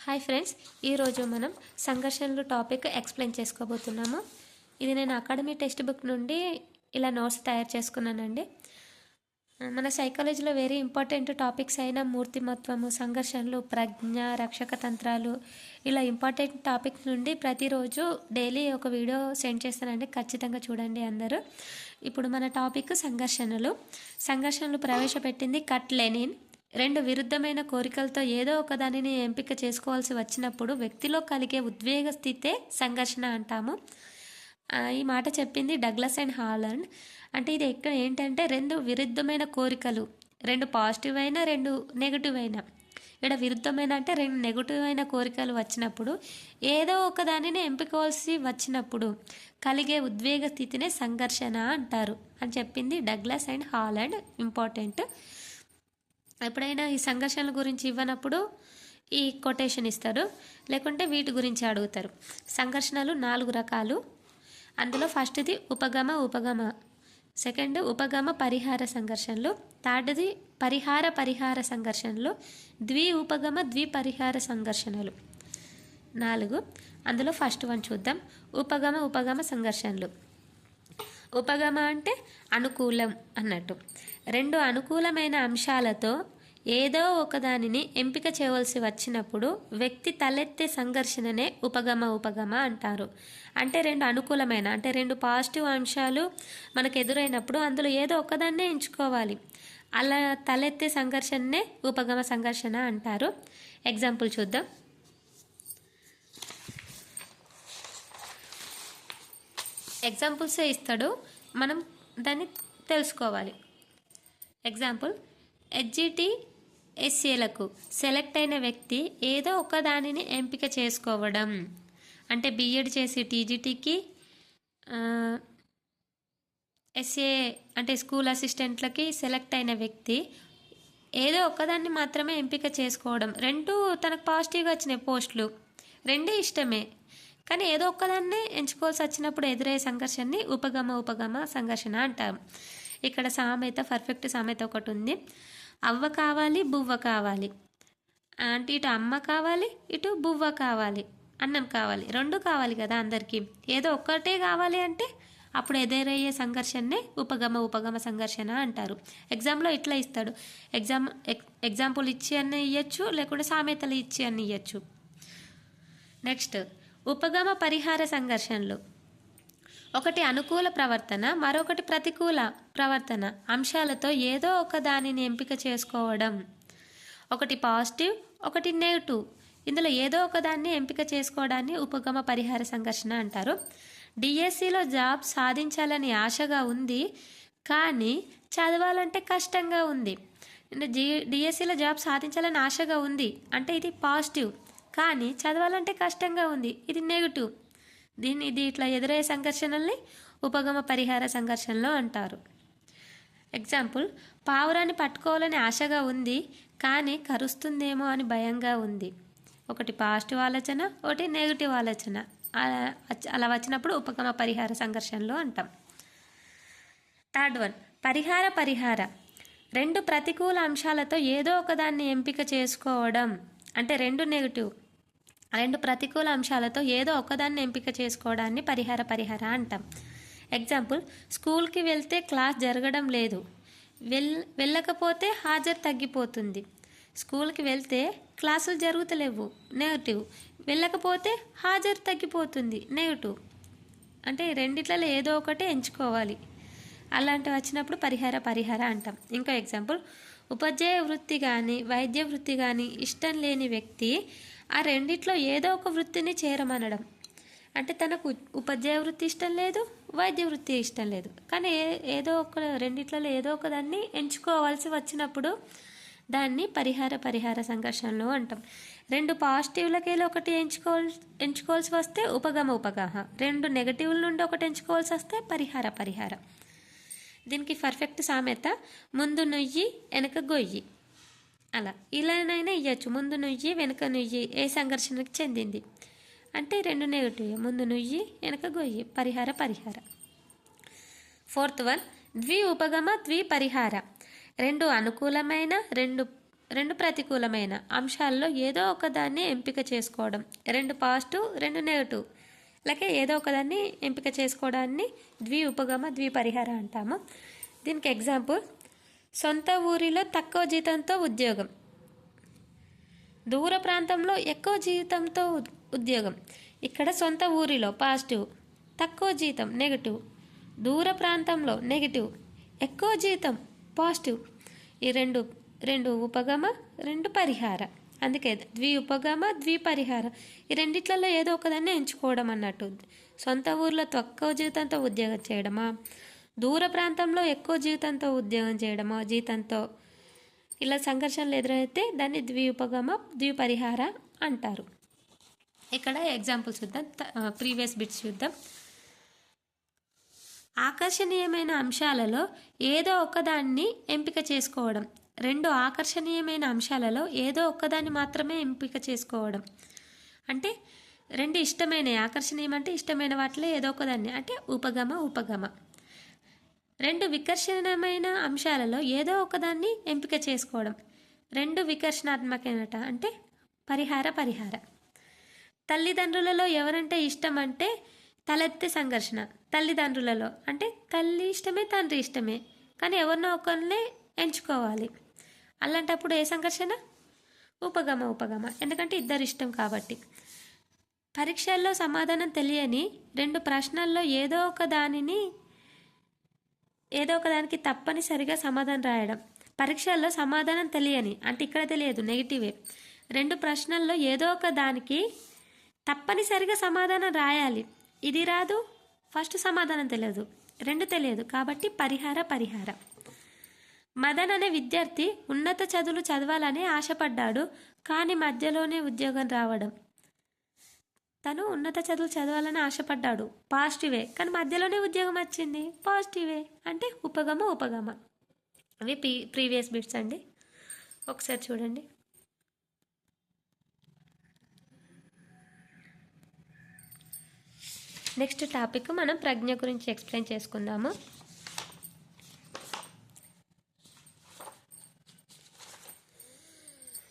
Hi friends, ఈరోజు మనం సంఘర్షణలు topic explain చేసుకోబోతున్నాము. ఇది నేను అకాడమీ టెక్స్ట్ బుక్ నుండి ఇలా నోట్స్ తయారు చేసుకున్నానండి. మన సైకాలజీలో వెరీ ఇంపార్టెంట్ టాపిక్స్ అయిన మూర్తిమత్వము, సంఘర్షణలు, ప్రజ్ఞ, రక్షక తంత్రాలు, ఇలా ఇంపార్టెంట్ టాపిక్స్ నుండి ప్రతిరోజు డైలీ ఒక వీడియో సెండ్ చేస్తానండి. ఖచ్చితంగా చూడండి అందరూ. ఇప్పుడు మన టాపిక్ సంఘర్షణలు ప్రవేశపెట్టింది కట్ లెనిన్. రెండు విరుద్ధమైన కోరికలతో ఏదో ఒక దానిని ఎంపిక చేసుకోవాల్సి వచ్చినప్పుడు వ్యక్తిలో కలిగే ఉద్వేగ స్థితే సంఘర్షణ అంటాము. ఈ మాట చెప్పింది డగ్లస్ అండ్ హాలండ్. అంటే ఇది ఏంటంటే రెండు విరుద్ధమైన కోరికలు, రెండు పాజిటివ్ అయినా రెండు నెగిటివ్ అయినా, ఇక్కడ విరుద్ధమైన అంటే రెండు నెగిటివ్ అయిన కోరికలు వచ్చినప్పుడు ఏదో ఒక దానిని ఎంపికవలసి వచ్చినప్పుడు కలిగే ఉద్వేగ స్థితినే సంఘర్షణ అంటారు అని చెప్పింది డగ్లస్ అండ్ హాలండ్. ఇంపార్టెంట్. ఎప్పుడైనా ఈ సంఘర్షణల గురించి ఇవ్వనప్పుడు ఈ కొటేషన్ ఇస్తారు, లేకుంటే వీటి గురించి అడుగుతారు. సంఘర్షణలు 4 రకాలు. అందులో ఫస్ట్ది ఉపగమ, సెకండ్ ఉపగమ పరిహార సంఘర్షణలు, థర్డ్ది పరిహార సంఘర్షణలు, ద్విపరిహార సంఘర్షణలు 4. అందులో ఫస్ట్ వన్ చూద్దాం. ఉపగమ సంఘర్షణలు. ఉపగమ అంటే అనుకూలం అన్నట్టు. రెండు అనుకూలమైన అంశాలతో ఏదో ఒకదానిని ఎంపిక చేయవలసి వచ్చినప్పుడు వ్యక్తి తలెత్తే సంఘర్షణనే ఉపగమ అంటారు. అంటే రెండు అనుకూలమైన అంటే రెండు పాజిటివ్ అంశాలు మనకు ఎదురైనప్పుడు అందులో ఏదో ఒకదాన్నే ఎంచుకోవాలి. అలా తలెత్తే సంఘర్షణనే ఉపగమ సంఘర్షణ అంటారు. ఎగ్జాంపుల్ చూద్దాం. ఎగ్జాంపుల్సే ఇస్తాడు, మనం దాన్ని తెలుసుకోవాలి. ఎగ్జాంపుల్, HGTSAలకు సెలెక్ట్ అయిన వ్యక్తి ఏదో ఒక దానిని ఎంపిక చేసుకోవడం. అంటే బీఎడ్ చేసి టీజీటీకి, SA అంటే స్కూల్ అసిస్టెంట్లకి సెలెక్ట్ అయిన వ్యక్తి ఏదో ఒకదాన్ని మాత్రమే ఎంపిక చేసుకోవడం. రెండు తనకు పాజిటివ్గా వచ్చినాయి పోస్టులు, రెండే ఇష్టమే, కానీ ఏదో ఒక్కదాన్నే ఎంచుకోవాల్సి వచ్చినప్పుడు ఎదురయ్యే సంఘర్షణని ఉపగమ సంఘర్షణ అంటాం. ఇక్కడ సామెత, పర్ఫెక్ట్ సామెత ఒకటి ఉంది. అవ్వ కావాలి, బువ్వ కావాలి అంటే ఇటు అమ్మ కావాలి, ఇటు బువ్వ కావాలి, అన్నం కావాలి, రెండు కావాలి కదా అందరికీ. ఏదో ఒక్కటే కావాలి అంటే అప్పుడు ఎదురయ్యే సంఘర్షణనే ఉపగమ సంఘర్షణ అంటారు. ఎగ్జామ్లో ఇట్లా ఇస్తాడు. ఎగ్జాంపుల్ ఇచ్చి అన్నీ ఇవ్వచ్చు, లేకుంటే సామెతలు ఇచ్చి అన్నీ ఇవ్వచ్చు. నెక్స్ట్, ఉపగమ పరిహార సంఘర్షణలు. ఒకటి అనుకూల ప్రవర్తన, మరొకటి ప్రతికూల ప్రవర్తన అంశాలతో ఏదో ఒక దానిని ఎంపిక చేసుకోవడం. ఒకటి పాజిటివ్, ఒకటి నెగిటివ్, ఇందులో ఏదో ఒక దాన్ని ఎంపిక చేసుకోవడాన్ని ఉపగమ పరిహార సంఘర్షణ అంటారు. డిఎస్సిలో జాబ్ సాధించాలని ఆశగా ఉంది, కానీ చదవాలంటే కష్టంగా ఉంది. డిఎస్సిలో జాబ్ సాధించాలని ఆశగా ఉంది అంటే ఇది పాజిటివ్, కానీ చదవాలంటే కష్టంగా ఉంది, ఇది నెగిటివ్. ఇది ఇట్లా ఎదురయ్యే సంఘర్షణల్ని ఉపగమ పరిహార సంఘర్షణలో అంటారు. ఎగ్జాంపుల్, పావురాన్ని పట్టుకోవాలని ఆశగా ఉంది, కానీ కరుస్తుందేమో అని భయంగా ఉంది. ఒకటి పాజిటివ్ ఆలోచన, ఒకటి నెగిటివ్ ఆలోచన. అలా వచ్చినప్పుడు ఉపగమ పరిహార సంఘర్షణలో అంటాం. థర్డ్ వన్, పరిహార. రెండు ప్రతికూల అంశాలతో ఏదో ఒకదాన్ని ఎంపిక చేసుకోవడం. అంటే రెండు ప్రతికూల అంశాలతో ఏదో ఒకదాన్ని ఎంపిక చేసుకోవడాన్ని పరిహార అంటాం. ఎగ్జాంపుల్, స్కూల్కి వెళ్తే క్లాస్ జరగడం లేదు, వెళ్ళకపోతే హాజరు తగ్గిపోతుంది. స్కూల్కి వెళ్తే క్లాసులు జరుగుతలేవు, నెగిటివ్. వెళ్ళకపోతే హాజరు తగ్గిపోతుంది, నెగిటివ్. అంటే రెండిట్లలో ఏదో ఒకటి ఎంచుకోవాలి. అలాంటివి వచ్చినప్పుడు పరిహార అంటాం. ఇంకో ఎగ్జాంపుల్, ఉపాధ్యాయ వృత్తి కానీ వైద్య వృత్తి కానీ ఇష్టం లేని వ్యక్తి ఆ రెండిట్లో ఏదో ఒక వృత్తిని చేరమనడం. అంటే తనకు ఉపాధ్యాయ వృత్తి ఇష్టం లేదు, వైద్య వృత్తి ఇష్టం లేదు, కానీ రెండిట్లలో ఏదో ఒక దాన్ని ఎంచుకోవాల్సి వచ్చినప్పుడు దాన్ని పరిహార సంఘర్షణలో అంటాం. రెండు పాజిటివ్లకేలో ఒకటి ఎంచుకోవాల్సి వస్తే ఉపగమ. రెండు నెగటివ్ల నుండి ఒకటి ఎంచుకోవాల్సి వస్తే పరిహార. దీనికి పర్ఫెక్ట్ సామెత, ముందు నుయ్యి వెనక గొయ్యి. అలా ఇలానైనా ఇవ్వచ్చు. ముందు నుయ్యి వెనక నుయ్యి ఏ సంఘర్షణకు చెందింది అంటే రెండు నెగిటివ్, ముందు నుయ్యి వెనక గొయ్యి, పరిహార. ఫోర్త్ వన్, ద్విపరిహార. రెండు అనుకూలమైన రెండు రెండు ప్రతికూలమైన అంశాల్లో ఏదో ఒకదాన్ని ఎంపిక చేసుకోవడం. రెండు పాజిటివ్, రెండు నెగటివ్, లేక ఏదో ఒకదాన్ని ఎంపిక చేసుకోవడాన్ని ఉపగమ ద్విపరిహార అంటాము. దీనికి ఎగ్జాంపుల్, సొంత ఊరిలో తక్కువ జీతంతో ఉద్యోగం, దూర ప్రాంతంలో ఎక్కువ జీతంతో ఉద్యోగం. ఇక్కడ సొంత ఊరిలో పాజిటివ్, తక్కువ జీతం నెగిటివ్, దూర ప్రాంతంలో నెగిటివ్, ఎక్కువ జీతం పాజిటివ్. ఈ రెండు ఉపగమ, రెండు పరిహార. అందుకే ఉపగమ ద్విపరిహార. ఈ రెండిట్లలో ఏదో ఒకదాన్ని ఎంచుకోవడం అన్నట్టు. సొంత ఊర్లో తక్కువ జీతంతో ఉద్యోగం చేయడమా, దూర ప్రాంతంలో ఎక్కువ జీతంతో ఉద్యోగం చేయడమా, జీతంతో ఇలా సంఘర్షణలు ఎదురైతే దాన్ని ఉపగమ ద్విపరిహార అంటారు. ఇక్కడ ఎగ్జాంపుల్స్ చూద్దాం, ప్రీవియస్ బిట్స్ చూద్దాం. ఆకర్షణీయమైన అంశాలలో ఏదో ఒకదాన్ని ఎంపిక చేసుకోవడం. రెండు ఆకర్షణీయమైన అంశాలలో ఏదో ఒక్కదాన్ని మాత్రమే ఎంపిక చేసుకోవడం. అంటే రెండు ఇష్టమైన, ఆకర్షణీయం అంటే ఇష్టమైన వాటిలో ఏదో ఒకదాన్ని, అంటే ఉపగమ. రెండు వికర్షణమైన అంశాలలో ఏదో ఒకదాన్ని ఎంపిక చేసుకోవడం. రెండు వికర్షణాత్మకమైనట, అంటే పరిహార. తల్లిదండ్రులలో ఎవరంటే ఇష్టం అంటే తలెత్తే సంఘర్షణ. తల్లిదండ్రులలో అంటే తల్లి ఇష్టమే, తండ్రి ఇష్టమే, కానీ ఎవరినో ఒకరినే ఎంచుకోవాలి. అలాంటప్పుడు ఏ సంఘర్షణ? ఉపగమ, ఎందుకంటే ఇద్దరు ఇష్టం కాబట్టి. పరీక్షల్లో సమాధానం తెలియని రెండు ప్రశ్నల్లో ఏదో ఒకదానికి తప్పనిసరిగా సమాధానం రాయడం. పరీక్షల్లో సమాధానం తెలియని అంటే ఇక్కడ తెలియదు, నెగిటివే. రెండు ప్రశ్నల్లో ఏదో ఒక దానికి తప్పనిసరిగా సమాధానం రాయాలి. ఇది రాదు, ఫస్ట్ సమాధానం తెలియదు, రెండు తెలియదు, కాబట్టి పరిహార. మదన్ అనే విద్యార్థి ఉన్నత చదువులు చదవాలని ఆశపడ్డాడు, కానీ మధ్యలోనే ఉద్యోగం రావడం. తను ఉన్నత చదువులు చదవాలని ఆశపడ్డాడు, పాజిటివే, కానీ మధ్యలోనే ఉద్యోగం వచ్చింది, పాజిటివే, అంటే ఉపగమ. అవి ప్రీవియస్ బిట్స్ అండి, ఒకసారి చూడండి. నెక్స్ట్ టాపిక్ మనం ప్రజ్ఞ గురించి ఎక్స్ప్లెయిన్ చేసుకుందాము.